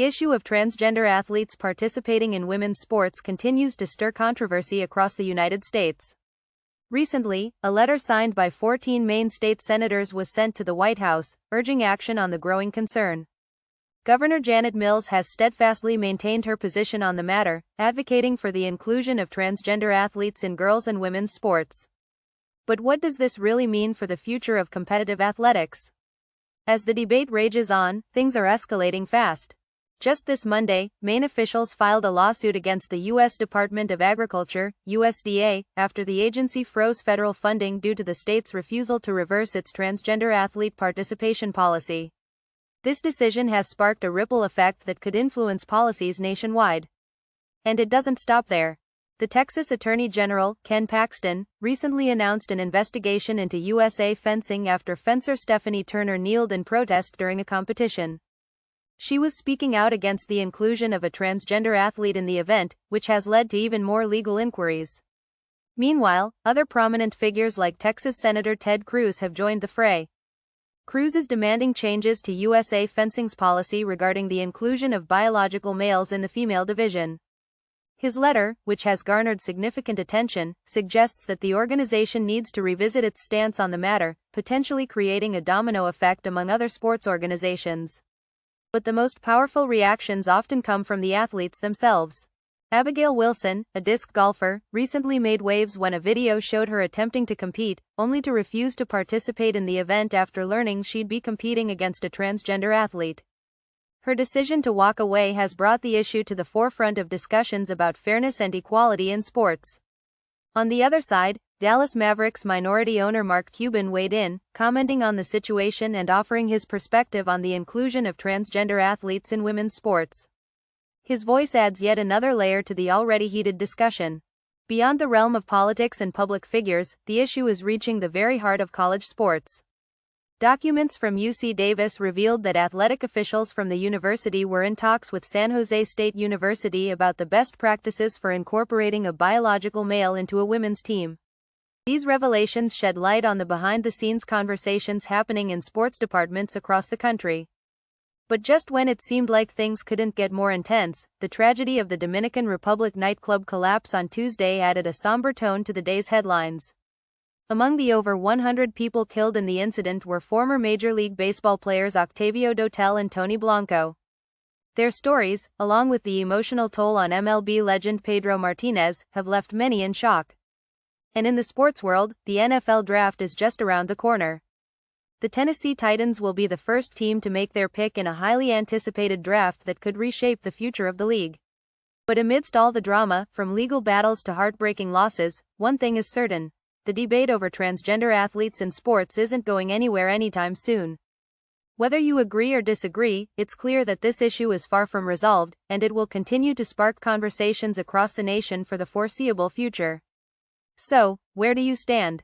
issue of transgender athletes participating in women's sports continues to stir controversy across the United States. Recently, a letter signed by 14 Maine state senators was sent to the White House, urging action on the growing concern. Governor Janet Mills has steadfastly maintained her position on the matter, advocating for the inclusion of transgender athletes in girls' and women's sports. But what does this really mean for the future of competitive athletics? As the debate rages on, things are escalating fast. Just this Monday, Maine officials filed a lawsuit against the U.S. Department of Agriculture, USDA, after the agency froze federal funding due to the state's refusal to reverse its transgender athlete participation policy. This decision has sparked a ripple effect that could influence policies nationwide. And it doesn't stop there. The Texas Attorney General, Ken Paxton, recently announced an investigation into USA fencing after fencer Stephanie Turner kneeled in protest during a competition. She was speaking out against the inclusion of a transgender athlete in the event, which has led to even more legal inquiries. Meanwhile, other prominent figures like Texas Senator Ted Cruz have joined the fray. Cruz is demanding changes to USA fencing's policy regarding the inclusion of biological males in the female division. His letter, which has garnered significant attention, suggests that the organization needs to revisit its stance on the matter, potentially creating a domino effect among other sports organizations. But the most powerful reactions often come from the athletes themselves. Abigail Wilson, a disc golfer, recently made waves when a video showed her attempting to compete, only to refuse to participate in the event after learning she'd be competing against a transgender athlete. Her decision to walk away has brought the issue to the forefront of discussions about fairness and equality in sports. On the other side, Dallas Mavericks minority owner Mark Cuban weighed in, commenting on the situation and offering his perspective on the inclusion of transgender athletes in women's sports. His voice adds yet another layer to the already heated discussion. Beyond the realm of politics and public figures, the issue is reaching the very heart of college sports. Documents from UC Davis revealed that athletic officials from the university were in talks with San Jose State University about the best practices for incorporating a biological male into a women's team. These revelations shed light on the behind-the-scenes conversations happening in sports departments across the country. But just when it seemed like things couldn't get more intense, the tragedy of the Dominican Republic nightclub collapse on Tuesday added a somber tone to the day's headlines. Among the over 100 people killed in the incident were former Major League Baseball players Octavio Dotel and Tony Blanco. Their stories, along with the emotional toll on MLB legend Pedro Martinez, have left many in shock. And in the sports world, the NFL draft is just around the corner. The Tennessee Titans will be the first team to make their pick in a highly anticipated draft that could reshape the future of the league. But amidst all the drama, from legal battles to heartbreaking losses, one thing is certain: the debate over transgender athletes in sports isn't going anywhere anytime soon. Whether you agree or disagree, it's clear that this issue is far from resolved, and it will continue to spark conversations across the nation for the foreseeable future. So, where do you stand?